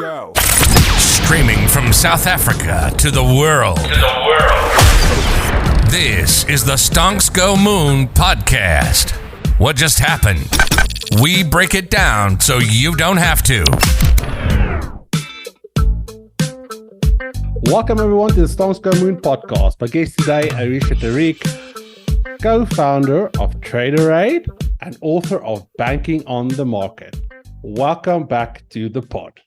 go. Streaming from South Africa to the world. This is the Stonks Go Moon podcast. What just happened? We break it down so you don't have to. Welcome everyone to the Stonks Go Moon podcast. My guest today, Ayesha Tariq, co-founder of TraderAid and author of Banking on the Market. Welcome back to the pod.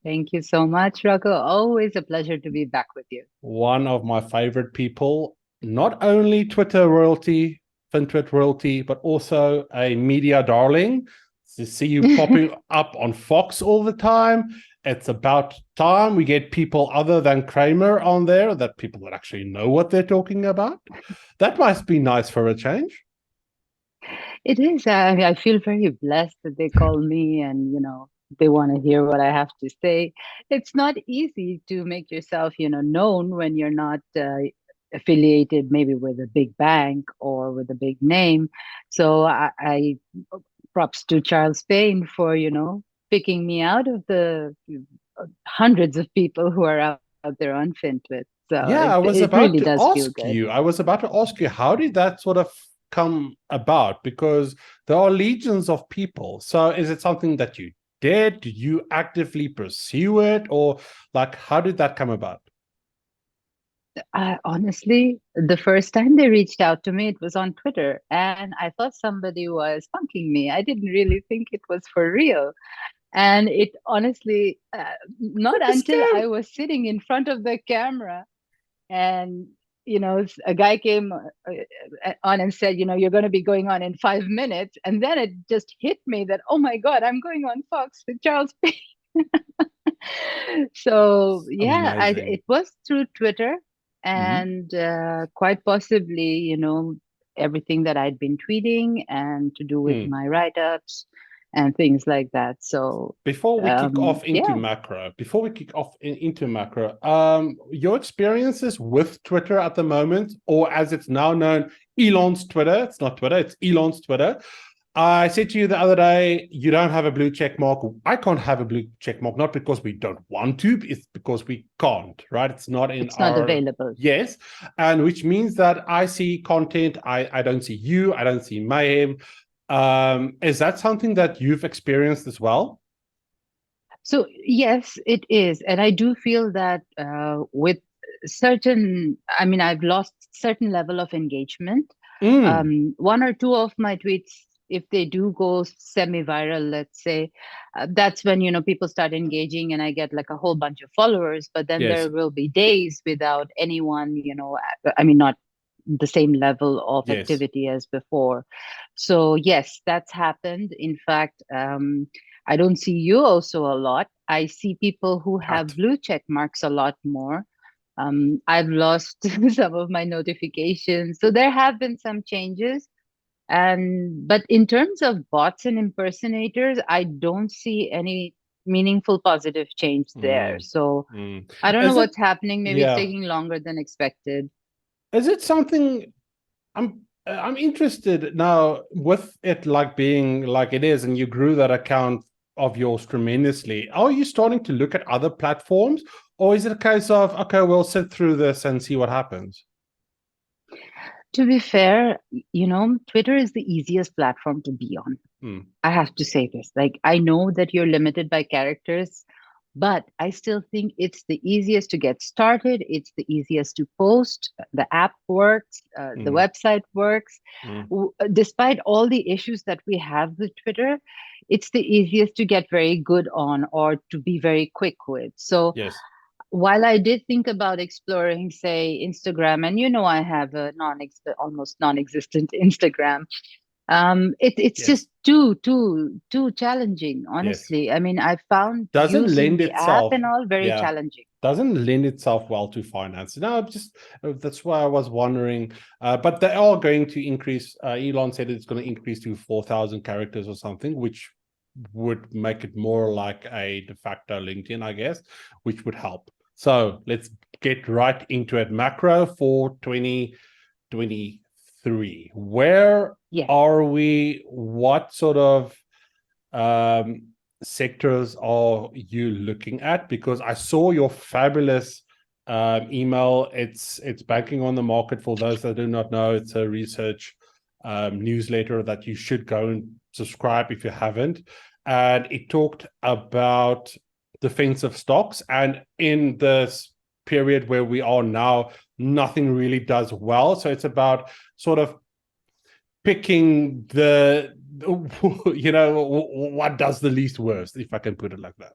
Thank you so much, Rocco. Always a pleasure to be back with you. One of my favorite people, not only Twitter royalty, FinTwit royalty, but also a media darling. To see you popping up on Fox all the time. It's about time we get people other than Kramer on there, that people that actually know what they're talking about. That must be nice for a change. It is. I feel very blessed that they call me and, they want to hear what I have to say. It's not easy to make yourself, known when you're not affiliated maybe with a big bank or with a big name. So I props to Charles Payne for, picking me out of the hundreds of people who are out there on FinTwit. So I was it about really to does feel ask good. you. I was about to ask you, how did that sort of come about? Because there are legions of people. So is it something that you did? Did you actively pursue it? Or how did that come about? Honestly, the first time they reached out to me, it was on Twitter, and I thought somebody was punking me. I didn't really think it was for real. And it honestly, not until I was sitting in front of the camera and, a guy came on and said, you're going to be going on in 5 minutes. And then it just hit me that, oh my God, I'm going on Fox with Charles Payne. So, it was through Twitter. And quite possibly, everything that I'd been tweeting and to do with my write-ups and things like that. So before we kick off into macro, your experiences with Twitter at the moment, or as it's now known, Elon's Twitter. It's not Twitter, it's Elon's Twitter. I said to you the other day, you don't have a blue check mark. I can't have a blue check mark, not because we don't want to, it's because we can't, right? It's not available. Yes. And which means that I see content, I don't see you, I don't see Mayhem. Is that something that you've experienced as well? So yes, it is. And I do feel that with I've lost certain level of engagement. One or two of my tweets, if they do go semi-viral, let's say, that's when, people start engaging and I get a whole bunch of followers, but then there will be days without anyone, not the same level of activity as before. So yes, that's happened. In fact, I don't see you also a lot. I see people who have blue check marks a lot more. I've lost some of my notifications. So there have been some changes. But in terms of bots and impersonators, I don't see any meaningful positive change there. So I don't know what's happening. Maybe it's taking longer than expected. Is it something I'm interested now with it being like it is, and you grew that account of yours tremendously. Are you starting to look at other platforms, or is it a case of, okay, we'll sit through this and see what happens? To be fair, Twitter is the easiest platform to be on. I have to say this. I know that you're limited by characters, but I still think it's the easiest to get started. It's the easiest to post. The app works. The website works. Despite all the issues that we have with Twitter, it's the easiest to get very good on or to be very quick with. So while I did think about exploring, say, Instagram, and I have a almost non-existent Instagram, it's just too challenging, honestly. I mean, I found using the app and all very challenging. Doesn't lend itself well to finance. No, that's why I was wondering. But they are going to increase. Elon said it's going to increase to 4,000 characters or something, which would make it more like a de facto LinkedIn, I guess, which would help. So let's get right into it. Macro for 2023. Where are we? What sort of sectors are you looking at? Because I saw your fabulous email. It's Banking on the Market. For those that do not know, it's a research newsletter that you should go and subscribe if you haven't. And it talked about defensive stocks. And in this period where we are now, nothing really does well. So it's about sort of picking the, what does the least worst, if I can put it like that.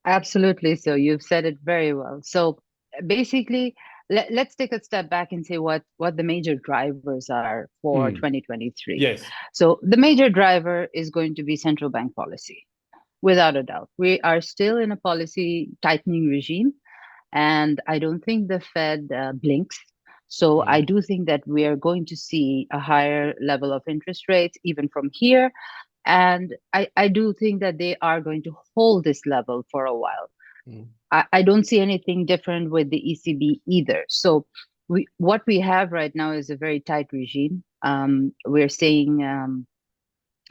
Absolutely. So you've said it very well. So basically, let's take a step back and say what the major drivers are for 2023. Yes. So the major driver is going to be central bank policy, without a doubt. We are still in a policy tightening regime, and I don't think the Fed blinks. So I do think that we are going to see a higher level of interest rates even from here. And I do think that they are going to hold this level for a while. I don't see anything different with the ECB either. So what we have right now is a very tight regime. We're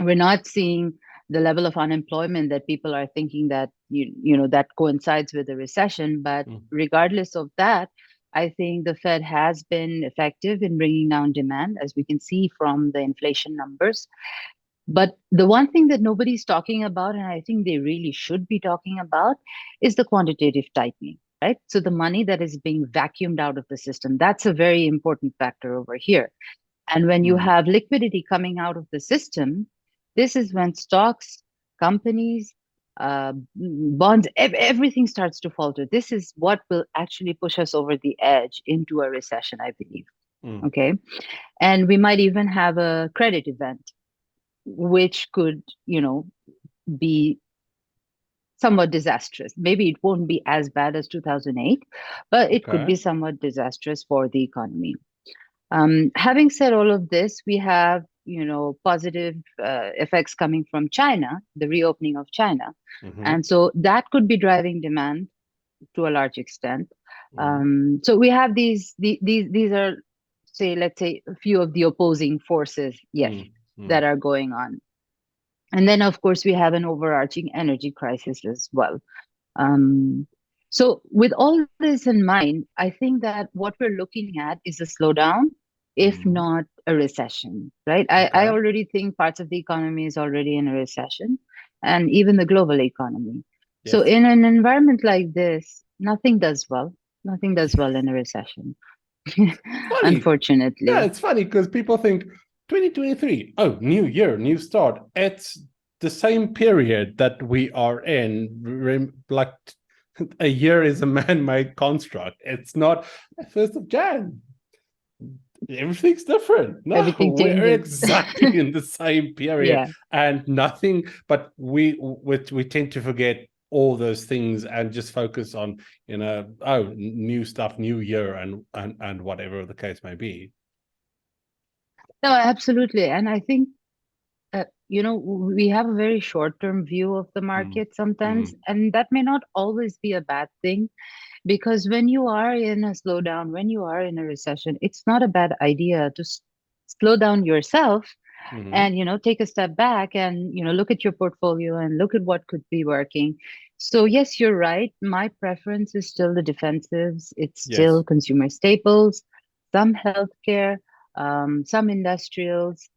not seeing the level of unemployment that people are thinking that that coincides with the recession. But regardless of that, I think the Fed has been effective in bringing down demand, as we can see from the inflation numbers. But the one thing that nobody's talking about, and I think they really should be talking about, is the quantitative tightening, right? So the money that is being vacuumed out of the system, that's a very important factor over here. And when you have liquidity coming out of the system, this is when stocks, companies, bonds, everything starts to falter. This is what will actually push us over the edge into a recession, I believe. Okay. And we might even have a credit event, which could, be somewhat disastrous. Maybe it won't be as bad as 2008, but it could be somewhat disastrous for the economy. Having said all of this, we have, positive effects coming from China, the reopening of China. And so that could be driving demand to a large extent. So we have these are, let's say a few of the opposing forces, that are going on. And then, of course, we have an overarching energy crisis as well. So with all this in mind, I think that what we're looking at is a slowdown, if not a recession, right? I already think parts of the economy is already in a recession, and even the global economy. Yes. So in an environment like this, nothing does well. Nothing does well in a recession, unfortunately. Yeah, it's funny because people think 2023, new year, new start. It's the same period that we are in. Like a year is a man-made construct. It's not 1st of Jan. Everything's different. No, we're exactly in the same period, and nothing. But we tend to forget all those things and just focus on new stuff, new year, and whatever the case may be. No, absolutely. And I think we have a very short-term view of the market sometimes, and that may not always be a bad thing, because when you are in a slowdown, when you are in a recession, it's not a bad idea to slow down yourself and take a step back and look at your portfolio and look at what could be working. So yes, you're right. My preference is still the defensives. It's still consumer staples, some healthcare, some industrials,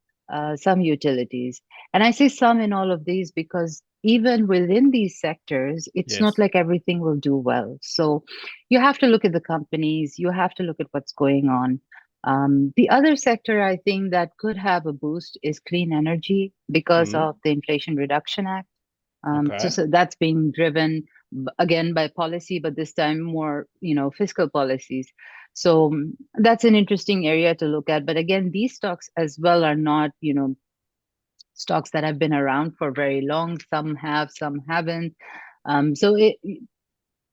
some utilities. And I say some in all of these because even within these sectors, it's not like everything will do well. So you have to look at the companies, you have to look at what's going on. The other sector I think that could have a boost is clean energy because of the Inflation Reduction Act. So that's being driven again by policy, but this time more, fiscal policies. So that's an interesting area to look at. But again, these stocks as well are not, stocks that have been around for very long. Some have, some haven't. So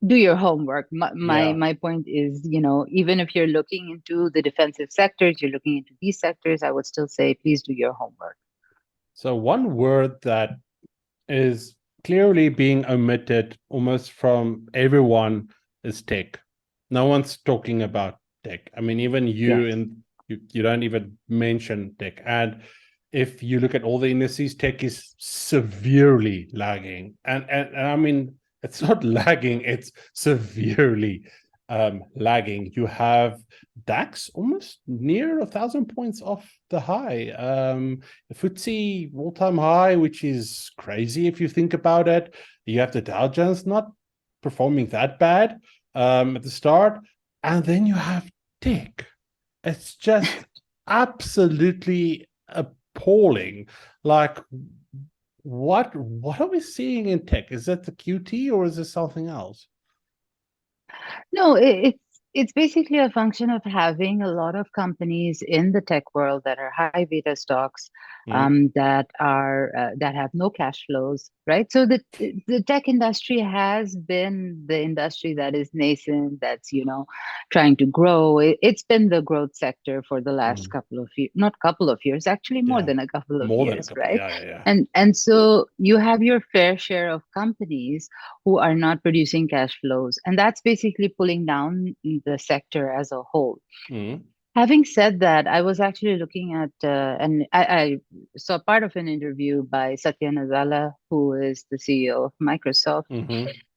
do your homework. My point is, even if you're looking into the defensive sectors, you're looking into these sectors, I would still say, please do your homework. So one word that is clearly being omitted almost from everyone is tech. No one's talking about tech. I mean, even you and you don't even mention tech. And if you look at all the indices, tech is severely lagging. And I mean, it's not lagging, it's severely lagging. You have DAX almost near 1,000 points off the high. The FTSE all-time high, which is crazy if you think about it. You have the Dow Jones not performing that bad at the start. And then you have tech. It's just absolutely appalling. Like, what are we seeing in tech? Is that the QT or is it something else? No, it's basically a function of having a lot of companies in the tech world that are high beta stocks, that have no cash flows, right? So the tech industry has been the industry that is nascent, that's trying to grow. It's been the growth sector for the last couple of years, not couple of years, actually more than a couple of More than a years, couple. right? Yeah. And so you have your fair share of companies who are not producing cash flows, and that's basically pulling down the sector as a whole. Having said that, I was actually looking at, and I saw part of an interview by Satya Nadella, who is the CEO of Microsoft.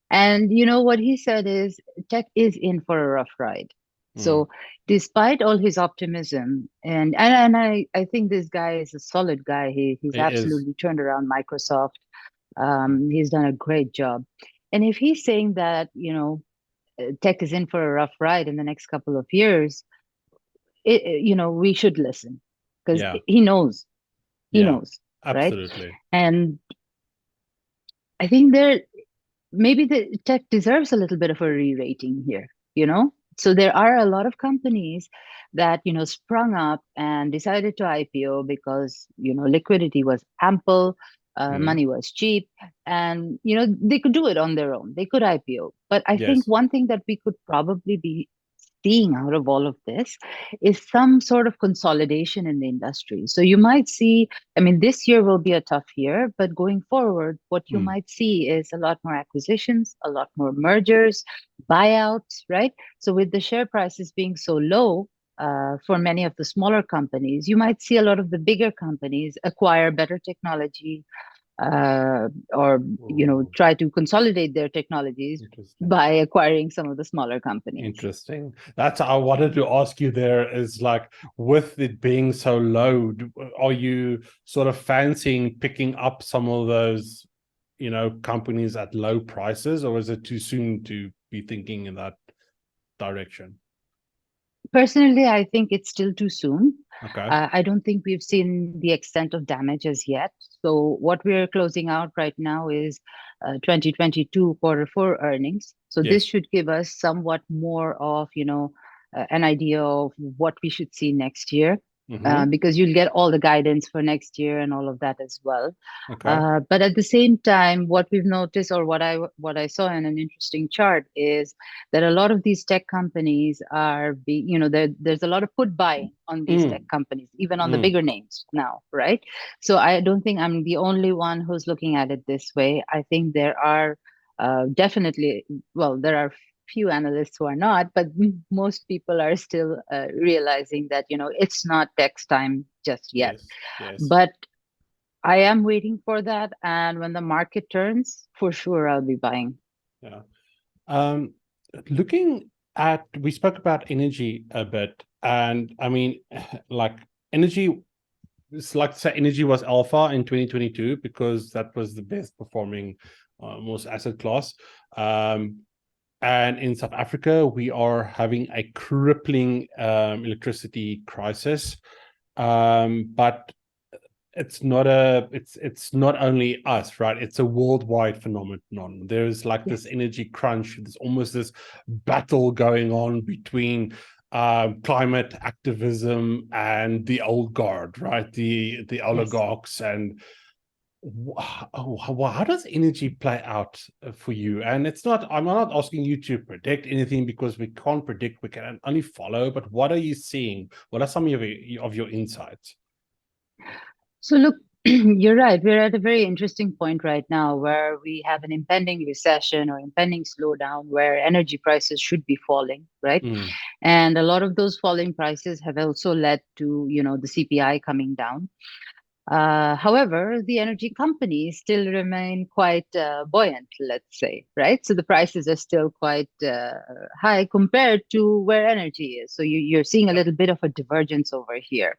And what he said is tech is in for a rough ride. So despite all his optimism, and I think this guy is a solid guy. He's absolutely turned around Microsoft. He's done a great job. And if he's saying that, tech is in for a rough ride in the next couple of years, we should listen, because he knows. He knows, absolutely. Right? And I think maybe the tech deserves a little bit of a re-rating here, So there are a lot of companies that, sprung up and decided to IPO because, liquidity was ample, money was cheap, and, they could do it on their own. They could IPO. But I think one thing that we could probably be seeing out of all of this is some sort of consolidation in the industry. So you might see, this year will be a tough year, but going forward, what you might see is a lot more acquisitions, a lot more mergers, buyouts, right? So with the share prices being so low, for many of the smaller companies, you might see a lot of the bigger companies acquire better technology, or try to consolidate their technologies by acquiring some of the smaller companies. Interesting. That's I wanted to ask you there, is like, with it being so low, are you sort of fancying picking up some of those companies at low prices, or is it too soon to be thinking in that direction? Personally, I think it's still too soon. Okay. I don't think we've seen the extent of damage as yet. So what we're closing out right now is 2022 Q4 earnings. So this should give us somewhat more of, an idea of what we should see next year. Because you'll get all the guidance for next year and all of that as well. But at the same time, what we've noticed, or what I saw in an interesting chart, is that a lot of these tech companies are there's a lot of put buy on these tech companies, even on the bigger names now, right? So I don't think I'm the only one who's looking at it this way. I think there are definitely, there are few analysts who are not, but most people are still realizing that it's not tech's time just yet. But I am waiting for that, and when the market turns, for sure I'll be buying. Looking at, we spoke about energy a bit, and like energy, it's like to say energy was alpha in 2022 because that was the best performing most asset class. And in South Africa, we are having a crippling electricity crisis. But it's not only us, right? It's a worldwide phenomenon. There's like this energy crunch. There's almost this battle going on between climate activism and the old guard, right? The oligarchs. And how does energy play out for you? And I'm not asking you to predict anything, because we can't predict, we can only follow. But what are you seeing? What are some of your insights? So look, you're right. We're at a very interesting point right now where we have an impending recession or impending slowdown where energy prices should be falling, right? And a lot of those falling prices have also led to, the CPI coming down. However, the energy companies still remain quite buoyant, let's say, right? So the prices are still quite high compared to where energy is. So you're seeing a little bit of a divergence over here.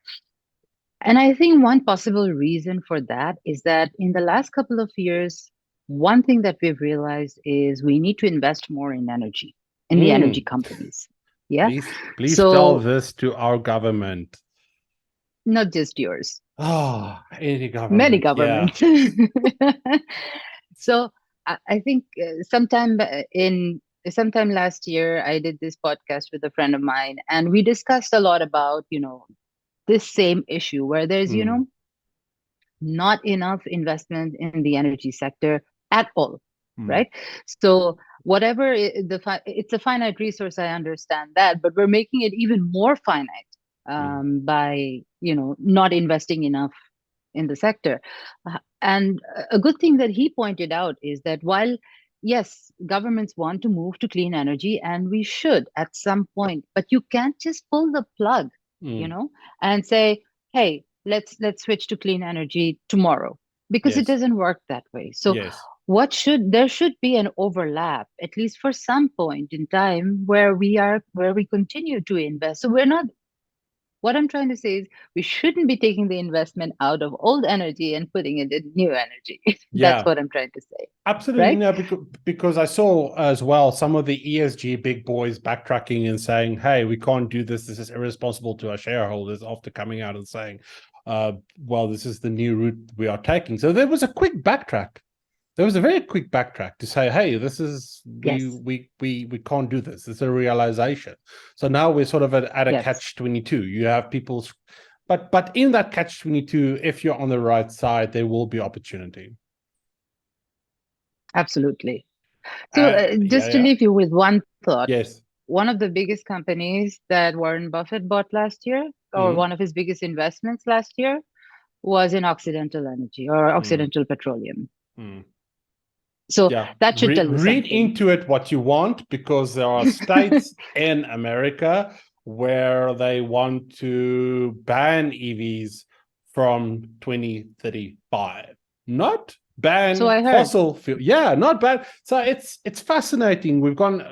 And I think one possible reason for that is that in the last couple of years, one thing that we've realized is we need to invest more in energy, in the energy Mm. companies. Yeah. Please tell So this to our government. not just yours, Any many government, yeah. governments. So I think sometime last year, I did this podcast with a friend of mine, and we discussed a lot about, this same issue where there's, Mm, not enough investment in the energy sector at all, mm, right? So whatever it's a finite resource, I understand that, but we're making it even more finite mm, by not investing enough in the sector. And a good thing that he pointed out is that while yes, governments want to move to clean energy, and we should at some point, but you can't just pull the plug, you mm. know, and say, "Hey, let's switch to clean energy tomorrow," because it Yes, doesn't work that way. So yes. there should be an overlap, at least for some point in time, where we continue to invest. So we're not what I'm trying to say is we shouldn't be taking the investment out of old energy and putting it in new energy. That's Yeah, what I'm trying to say, absolutely. right? No, because I saw as well some of the ESG big boys backtracking and saying, hey, we can't do this. This is irresponsible to our shareholders, after coming out and saying, well, this is the new route we are taking. So there was a quick backtrack. There was a very quick backtrack to say, hey, this is Yes, we can't do this. It's a realization. So now we're sort of at a yes, catch-22. You have people, but in that catch-22, if you're on the right side, there will be opportunity. absolutely. So Yeah, just to yeah. leave you with one thought, Yes. one of the biggest companies that Warren Buffett bought last year, or Mm, one of his biggest investments last year, was in Occidental Energy or mm, Occidental Petroleum. mm. So Yeah. that should tell you Read something. into it what you want, because there are states in America where they want to ban EVs from 2035. Not So ban I heard. fossil fuel. Yeah, not ban. So it's fascinating. We've gone,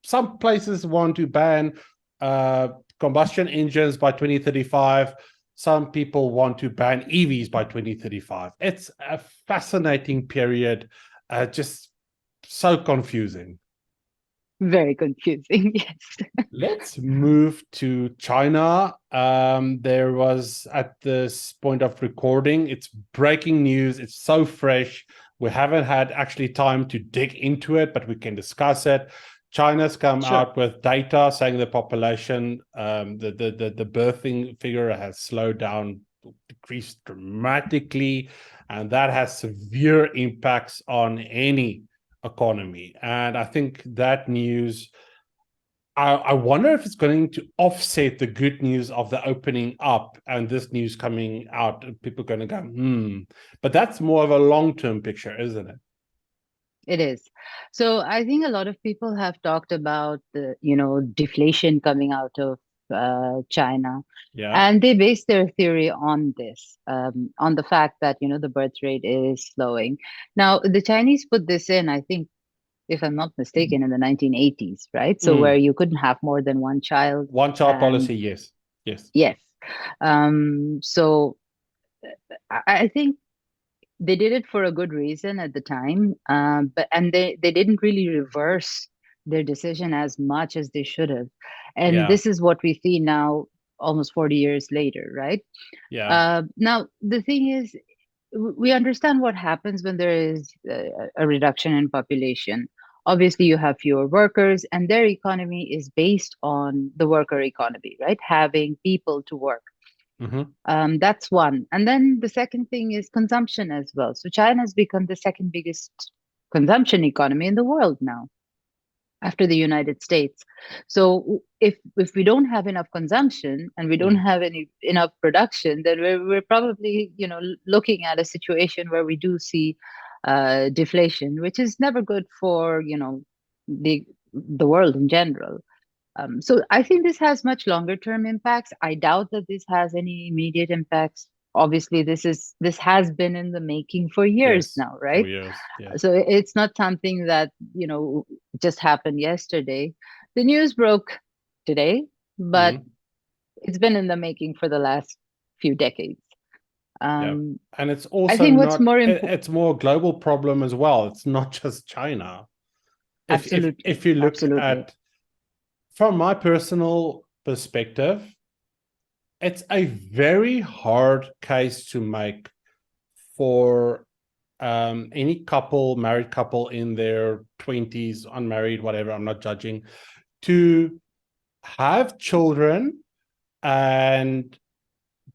some places want to ban uh, combustion engines by 2035. Some people want to ban EVs by 2035. It's a fascinating period, just so confusing. Very confusing. Yes. Let's move to China. There was, at this point of recording, it's breaking news. It's so fresh. We haven't had actually time to dig into it, but we can discuss it. China's come Sure. out with data saying the population, the birthing figure has slowed down, decreased dramatically, and that has severe impacts on any economy. And I think that news, I wonder if it's going to offset the good news of the opening up and this news coming out. People are going to go, But that's more of a long-term picture, isn't it? It is. So I think a lot of people have talked about the, deflation coming out of China, Yeah. and they base their theory on this, on the fact that, the birth rate is slowing. Now, the Chinese put this in, I think, if I'm not mistaken, in the 1980s, right? So where Mm. you couldn't have more than one child, One child and policy, yes. Yes. yes. So I think they did it for a good reason at the time, but they didn't really reverse their decision as much as they should have, and Yeah. this is what we see now, almost 40 years later, right? Yeah. Now the thing is, we understand what happens when there is a reduction in population. Obviously, you have fewer workers, and their economy is based on the worker economy, right? Having people to work. Mm-hmm. That's one. And then the second thing is consumption as well. So China has become the second biggest consumption economy in the world now, after the United States. So if we don't have enough consumption and we don't Mm. have enough production, then we're probably looking at a situation where we do see deflation, which is never good for the world in general. So I think this has much longer term impacts. I doubt that this has any immediate impacts obviously this has been in the making for years Yes, now, 4 right? years. Yeah. So it's not something that, just happened yesterday. The news broke today, but Mhm. it's been in the making for the last few decades. Yeah. Um, And it's I also think what's not, more important, it's more a global problem as well. It's not just China. If absolutely, you look absolutely. at, from my personal perspective, it's a very hard case to make for any married couple in their 20s, unmarried, whatever, I'm not judging, to have children and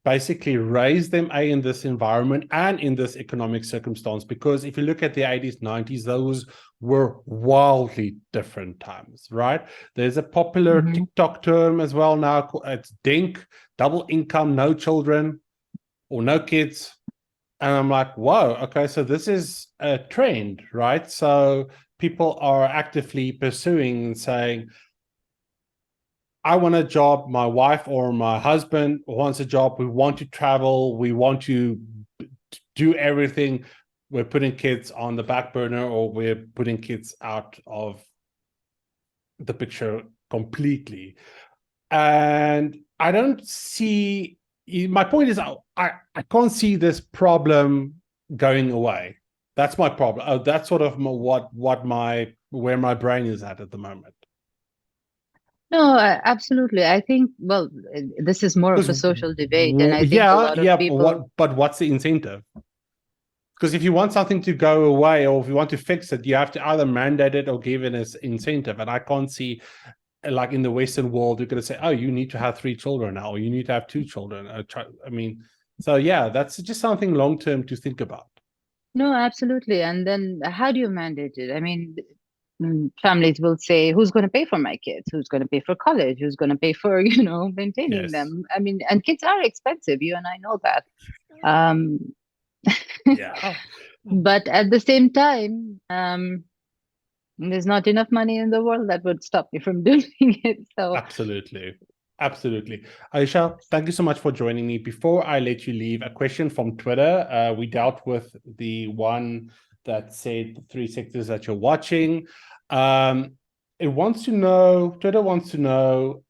basically raise them in this environment and in this economic circumstance. Because if you look at the 80s, 90s, those were wildly different times, right? There's a popular Hmm. TikTok term as well now. It's DINK, double income, no children or no kids. And I'm like, whoa, okay, so this is a trend, right? So people are actively pursuing and saying, I want a job, my wife or my husband wants a job, we want to travel, we want to do everything. We're putting kids on the back burner, or we're putting kids out of the picture completely. And I don't see, my point is, I can't see this problem going away. That's my problem. That's sort of where my brain is at the moment. No, absolutely. I think, well, this is more of Because a social debate, and I think a lot of yeah, people, but what's the incentive? Because if you want something to go away, or if you want to fix it, you have to either mandate it or give it as incentive. And I can't see, like in the Western world, you're going to say, oh, you need to have 3 children now, or you need to have 2 children. I mean, so yeah, that's just something long term to think about. no, absolutely. And then how do you mandate it? I mean, families will say, who's going to pay for my kids? Who's going to pay for college? Who's going to pay for, maintaining Yes. them? I mean, and kids are expensive. You and I know that. Um, Yeah. but at the same time, there's not enough money in the world that would stop me from doing it. So Absolutely. Absolutely. Ayesha, thank you so much for joining me. Before I let you leave, a question from Twitter. We dealt with the one that said the 3 sectors that you're watching. Twitter wants to know,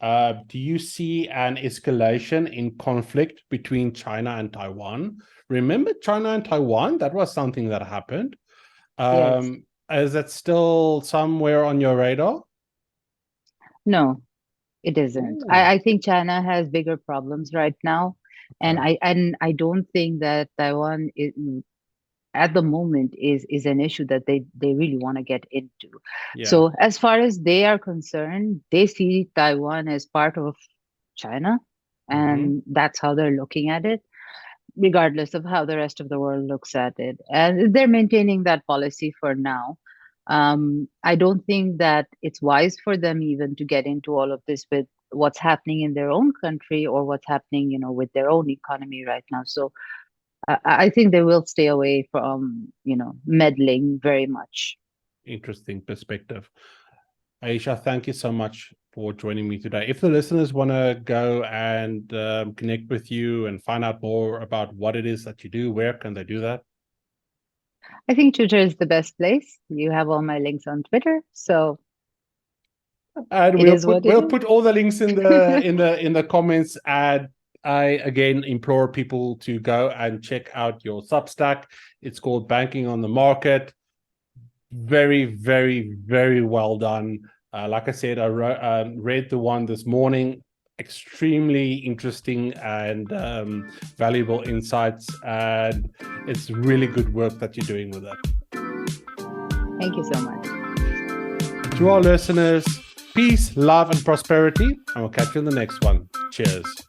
do you see an escalation in conflict between China and Taiwan? Remember China and Taiwan? That was something that happened. yes, Is that still somewhere on your radar? no, it isn't. Ooh, I think China has bigger problems right now. And okay. I don't think that Taiwan is, at the moment, is an issue that they really want to get into. Yeah. So as far as they are concerned, they see Taiwan as part of China, Mm-hmm. and that's how they're looking at it, regardless of how the rest of the world looks at it. And they're maintaining that policy for now. I don't think that it's wise for them even to get into all of this with what's happening in their own country or what's happening, with their own economy right now. So I think they will stay away from, meddling very much. Interesting perspective. Aisha, thank you so much for joining me today. If the listeners want to go and connect with you and find out more about what it is that you do, where can they do that? I think Twitter is the best place. You have all my links on Twitter, so And it is what it we'll is. put all the links in the comments. And I again implore people to go and check out your Substack. It's called Banking on the Market. Very, very, very well done. Like I said, I read the one this morning. Extremely interesting and valuable insights, and it's really good work that you're doing with it. Thank you so much. To our listeners, peace, love, and prosperity, and we'll catch you in the next one. Cheers.